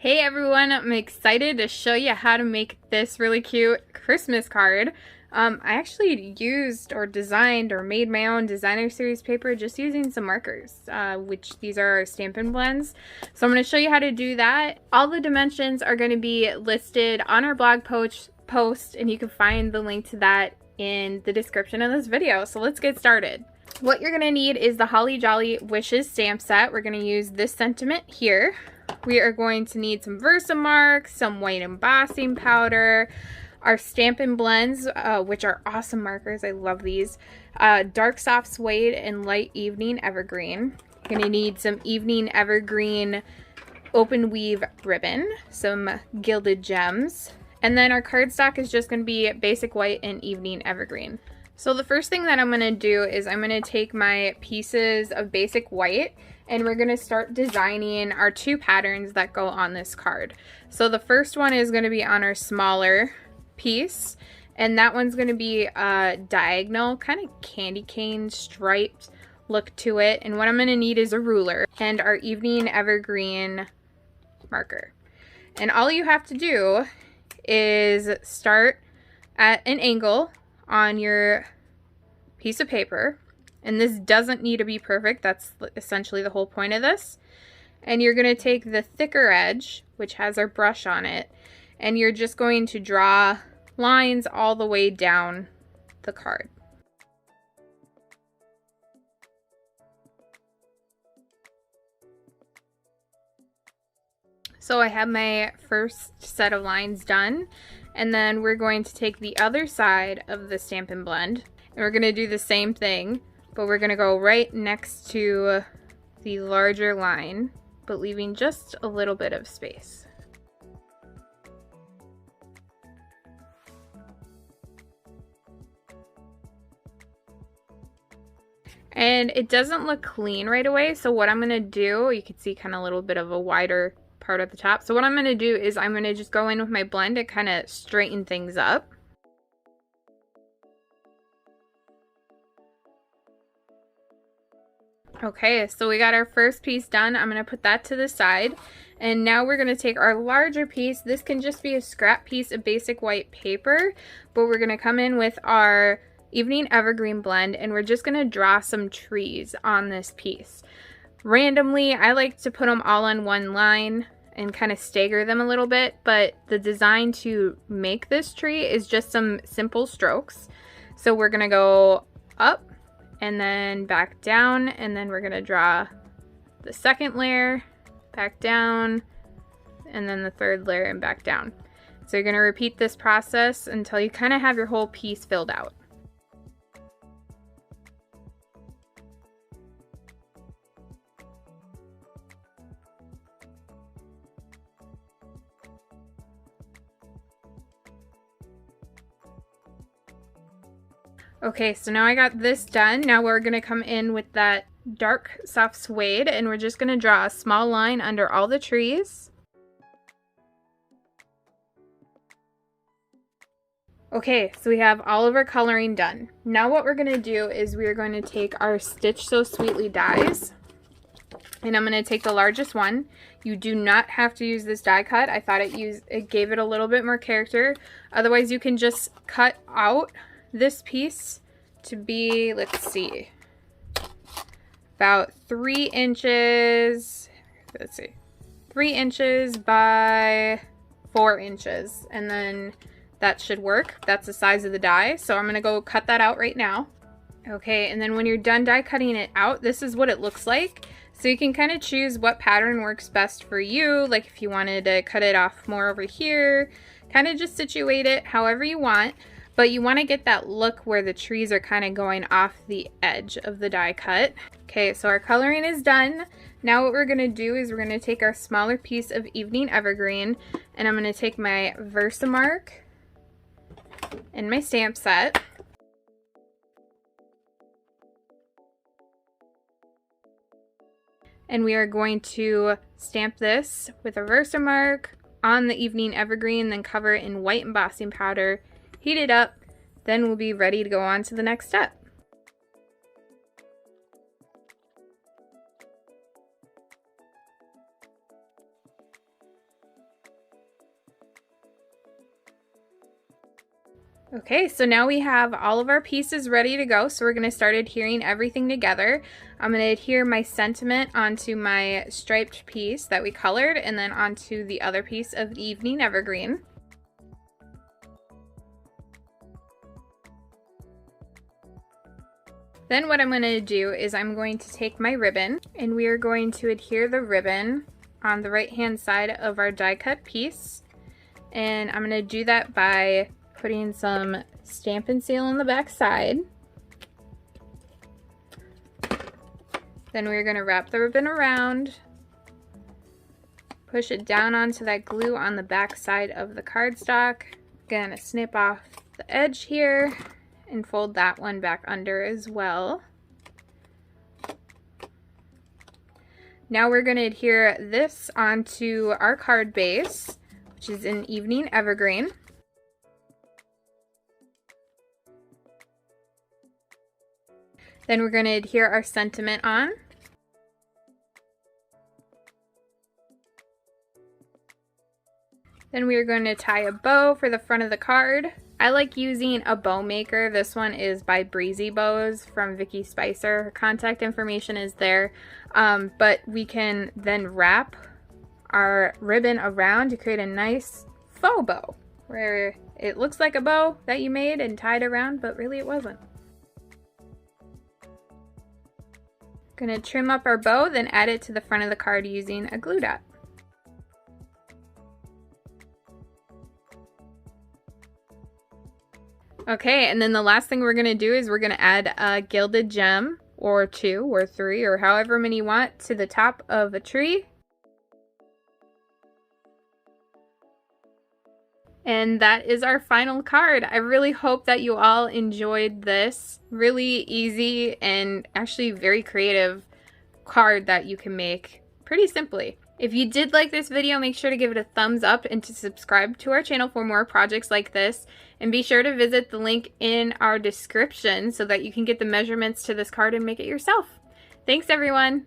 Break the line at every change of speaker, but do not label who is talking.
Hey everyone, I'm excited to show you how to make this really cute Christmas card. I actually used or designed or made my own designer series paper just using some markers, which these are our Stampin Blends. So I'm going to show you how to do that. All the dimensions are going to be listed on our blog post, and you can find the link to that in the description of this video. So let's get started. What you're going to need is the Holly Jolly Wishes stamp set. We're going to use this sentiment here. We are going to need some Versamark, some white embossing powder, our Stampin Blends, which are awesome markers. I love these. Dark soft suede and light evening evergreen. You're going to need some evening evergreen open weave ribbon, some gilded gems, and then our cardstock is just going to be basic white and evening evergreen. So the first thing that I'm going to do is I'm going to take my pieces of basic white and we're going to start designing our two patterns that go on this card. So the first one is going to be on our smaller piece, and that one's going to be a diagonal, kind of candy cane striped look to it. And what I'm going to need is a ruler and our evening evergreen marker. And all you have to do is start at an angle on your piece of paper, and this doesn't need to be perfect. That's essentially the whole point of this. And you're going to take the thicker edge, which has our brush on it, and you're just going to draw lines all the way down the card. So I have my first set of lines done, and then we're going to take the other side of the Stampin' Blend and we're going to do the same thing, but we're going to go right next to the larger line, but leaving just a little bit of space. And it doesn't look clean right away, so what I'm going to do, you can see kind of a little bit of a wider part at the top. So what I'm going to do is I'm going to just go in with my blend and kind of straighten things up. Okay, so we got our first piece done. I'm going to put that to the side. And now we're going to take our larger piece. This can just be a scrap piece of basic white paper, but we're going to come in with our evening evergreen blend and we're just going to draw some trees on this piece. Randomly, I like to put them all on one line and kind of stagger them a little bit, but the design to make this tree is just some simple strokes. So we're going to go up and then back down, and then we're going to draw the second layer, back down, and then the third layer and back down. So you're going to repeat this process until you kind of have your whole piece filled out. Okay, so now I got this done. Now we're going to come in with that dark soft suede and we're just going to draw a small line under all the trees. Okay, so we have all of our coloring done. Now what we're going to do is we're going to take our Stitch So Sweetly dies, and I'm going to take the largest one. You do not have to use this die cut. I thought it gave it a little bit more character. Otherwise you can just cut out this piece to be, let's see, about 3 inches, 3 inches by 4 inches, and then that should work. That's the size of the die, so I'm gonna go cut that out right now. Okay, and then when you're done die cutting it out, this is what it looks like. So you can kind of choose what pattern works best for you, like if you wanted to cut it off more over here, kind of just situate it however you want. But you want to get that look where the trees are kind of going off the edge of the die cut. Okay, so our coloring is done. Now what we're going to do is we're going to take our smaller piece of evening evergreen, and I'm going to take my Versamark and my stamp set. And we are going to stamp this with a Versamark on the evening evergreen, then cover it in white embossing powder. Heat it up, then we'll be ready to go on to the next step. Okay, so now we have all of our pieces ready to go, so we're going to start adhering everything together. I'm going to adhere my sentiment onto my striped piece that we colored, and then onto the other piece of Evening Evergreen. Then what I'm going to do is I'm going to take my ribbon, and we are going to adhere the ribbon on the right hand side of our die cut piece. And I'm going to do that by putting some Stampin' Seal on the back side. Then we're going to wrap the ribbon around, push it down onto that glue on the back side of the cardstock. Gonna snip off the edge here and fold that one back under as well. Now we're going to adhere this onto our card base, which is an Evening Evergreen. Then we're going to adhere our sentiment on. Then we are going to tie a bow for the front of the card. I like using a bow maker. This one is by Breezy Bows from Vicky Spicer. Her contact information is there. But we can then wrap our ribbon around to create a nice faux bow, where it looks like a bow that you made and tied around, but really it wasn't. Gonna trim up our bow, then add it to the front of the card using a glue dot. Okay, and then the last thing we're gonna do is we're gonna add a gilded gem, or 2 or 3 or however many you want, to the top of a tree. And that is our final card. I really hope that you all enjoyed this really easy and actually very creative card that you can make pretty simply. If you did like this video, make sure to give it a thumbs up and to subscribe to our channel for more projects like this. And be sure to visit the link in our description so that you can get the measurements to this card and make it yourself. Thanks, everyone!